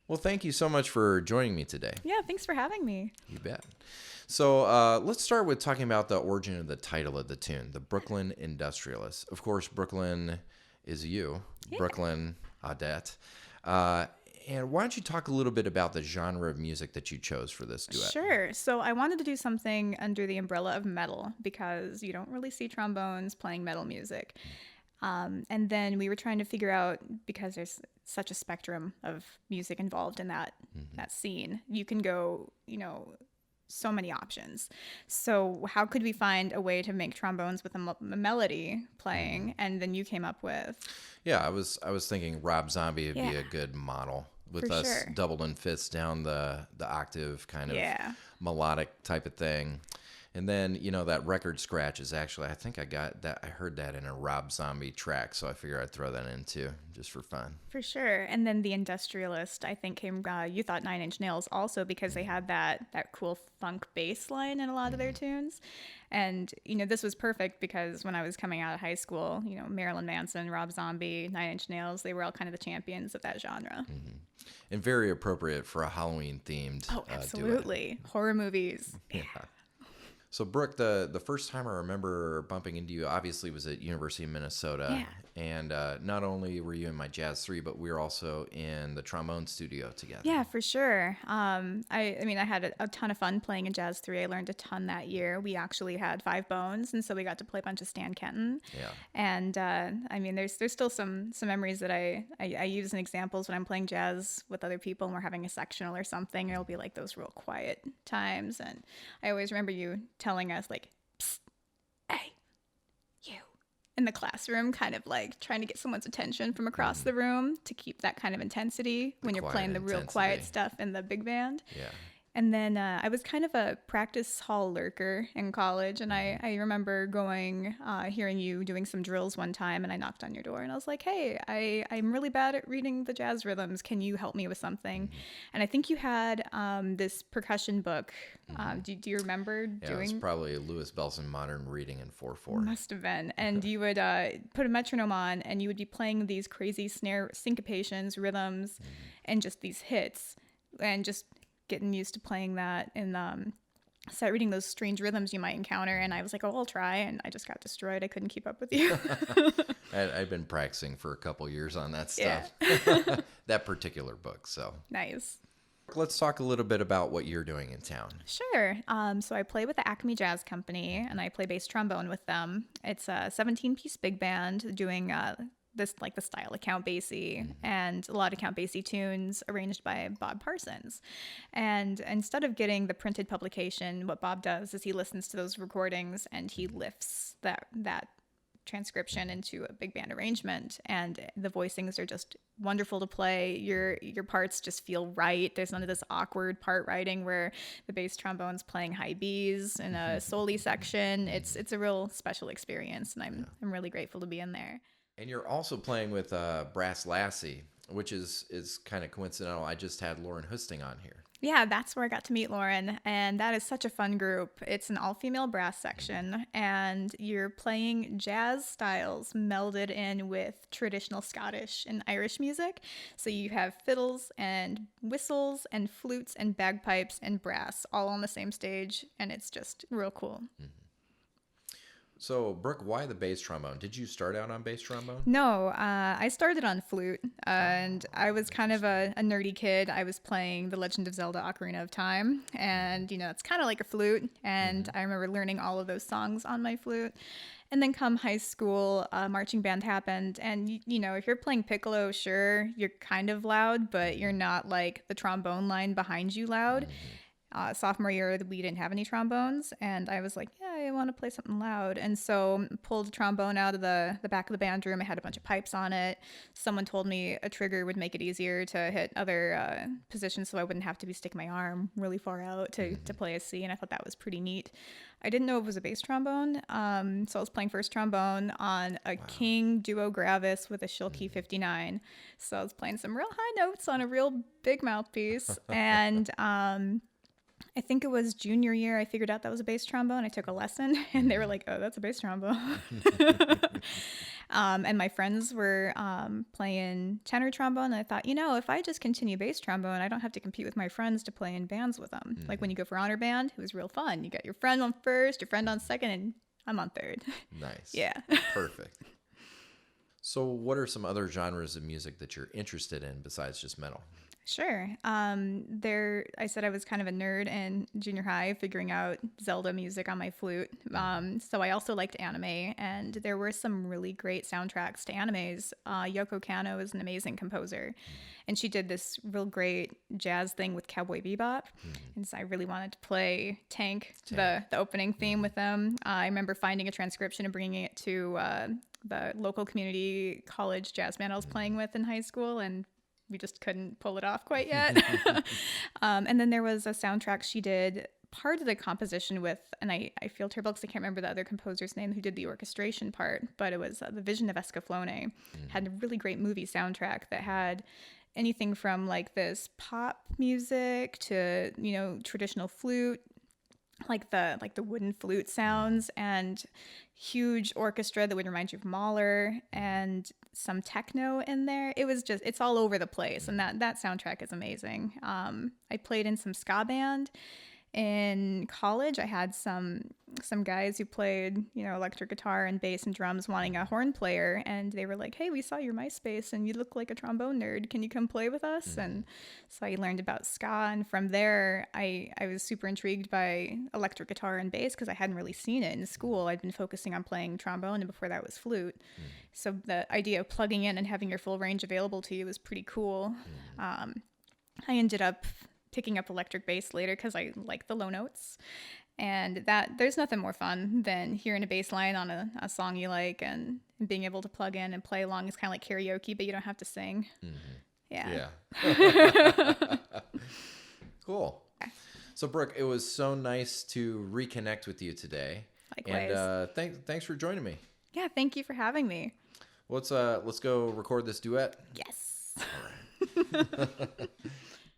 Well, thank you so much for joining me today. Yeah, thanks for having me. You bet. So let's start with talking about the origin of the title of the tune, the Brooklynne Industrialist. Of course, Brooklyn is you, Yeah. Brooklynne Audette. Uh, and why don't you talk a little bit about the genre of music that you chose for this duet? Sure. So I wanted to do something under the umbrella of metal because you don't really see trombones playing metal music. And then we were trying to figure out, because there's such a spectrum of music involved in that scene, you can go, so many options. So how could we find a way to make trombones with a melody playing? And then you came up with. Yeah, I was thinking Rob Zombie would be Yeah. a good model with For us sure. doubled in fifths down the octave kind of Yeah. melodic type of thing. And then, that record scratch is actually, I think I heard that in a Rob Zombie track, so I figure I'd throw that in too, just for fun. For sure. And then the Industrialist, I think, came, you thought Nine Inch Nails also because they had that cool funk bass line in a lot of their tunes. And, this was perfect because when I was coming out of high school, Marilyn Manson, Rob Zombie, Nine Inch Nails, they were all kind of the champions of that genre. And very appropriate for a Halloween themed Oh, absolutely. Horror movies. Yeah. So, Brooke, the first time I remember bumping into you obviously was at University of Minnesota. Yeah. And not only were you in my Jazz 3, but we were also in the trombone studio together. Yeah, for sure. I mean, I had a ton of fun playing in Jazz 3. I learned a ton that year. We actually had 5 bones, and so we got to play a bunch of Stan Kenton. Yeah. And I mean, there's still some memories that I use in examples when I'm playing jazz with other people and we're having a sectional or something. It'll be like those real quiet times, and I always remember you telling us like, "Psst, hey, you." In the classroom, kind of like trying to get someone's attention from across the room to keep that kind of intensity when you're quiet playing the real quiet stuff in the big band. Yeah. And then I was kind of a practice hall lurker in college, and I remember hearing you doing some drills one time, and I knocked on your door, and I was like, hey, I'm really bad at reading the jazz rhythms. Can you help me with something? And I think you had this percussion book. Do you remember Yeah, doing? it was probably Louis Bellson Modern Reading in 4/4. Must have been. And you would put a metronome on, and you would be playing these crazy snare syncopations, rhythms, and just these hits, and just getting used to playing that and start reading those strange rhythms you might encounter. And I was like, oh, I'll try. And I just got destroyed. I couldn't keep up with you. I'd been practicing for a couple years on that stuff, that particular book. So Nice. let's talk a little bit about what you're doing in town. Sure. So I play with the Acme Jazz Company, and I play bass trombone with them. It's a 17-piece big band doing this like the style of Count Basie and a lot of Count Basie tunes arranged by Bob Parsons. And instead of getting the printed publication, what Bob does is he listens to those recordings and he lifts that transcription into a big band arrangement, and the voicings are just wonderful to play. Your parts just feel right. There's none of this awkward part writing where the bass trombone's playing high B's in a soli section. It's a real special experience, and I'm really grateful to be in there. And you're also playing with Brass Lassie, which is kind of coincidental. I just had Lauren Husting on here. Yeah, that's where I got to meet Lauren, and that is such a fun group. It's an all-female brass section, and you're playing jazz styles melded in with traditional Scottish and Irish music. So you have fiddles and whistles and flutes and bagpipes and brass all on the same stage, and it's just real cool. So, Brooke, why the bass trombone? Did you start out on bass trombone? No, I started on flute, and I was kind of a nerdy kid. I was playing The Legend of Zelda Ocarina of Time, and, it's kind of like a flute, and I remember learning all of those songs on my flute. And then come high school, marching band happened, and, if you're playing piccolo, sure, you're kind of loud, but you're not like the trombone line behind you loud. Sophomore year, we didn't have any trombones, and I was like, yeah, I want to play something loud. And so pulled a trombone out of the back of the band room. It had a bunch of pipes on it. Someone told me a trigger would make it easier to hit other positions, so I wouldn't have to be sticking my arm really far out to play a C, and I thought that was pretty neat. I didn't know it was a bass trombone, so I was playing first trombone on a King Duo Gravis with a Schilke 59. So I was playing some real high notes on a real big mouthpiece, and I think it was junior year, I figured out that was a bass trombone. I took a lesson, and they were like, oh, that's a bass trombone. And my friends were playing tenor trombone. And I thought, if I just continue bass trombone, I don't have to compete with my friends to play in bands with them. Like when you go for honor band, it was real fun. You got your friend on first, your friend on second, and I'm on third. Nice. Yeah. Perfect. So what are some other genres of music that you're interested in besides just metal? Sure. I said I was kind of a nerd in junior high, figuring out Zelda music on my flute. So I also liked anime, and there were some really great soundtracks to animes. Yoko Kanno is an amazing composer, and she did this real great jazz thing with Cowboy Bebop. And so I really wanted to play Tank. The opening theme with them. I remember finding a transcription and bringing it to the local community college jazz band I was playing with in high school, and we just couldn't pull it off quite yet. And then there was a soundtrack she did part of the composition with, and I feel terrible because I can't remember the other composer's name who did the orchestration part, but it was The Vision of Escaflowne. Had a really great movie soundtrack that had anything from like this pop music to, traditional flute, like the wooden flute sounds, and huge orchestra that would remind you of Mahler, and some techno in there. It's all over the place, and that soundtrack is amazing. I played in some ska band in college. I had some guys who played, electric guitar and bass and drums wanting a horn player, and they were like, "Hey, we saw your MySpace and you look like a trombone nerd. Can you come play with us?" And so I learned about ska, and from there I was super intrigued by electric guitar and bass because I hadn't really seen it in school. I'd been focusing on playing trombone, and before that was flute. So the idea of plugging in and having your full range available to you was pretty cool. I ended up picking up electric bass later because I like the low notes, and that there's nothing more fun than hearing a bass line on a song you like and being able to plug in and play along. It's kind of like karaoke, but you don't have to sing. Yeah. Cool. So Brooke, it was so nice to reconnect with you today. Likewise. And thanks for joining me. Yeah, thank you for having me. Let's go record this duet. Yes. All right.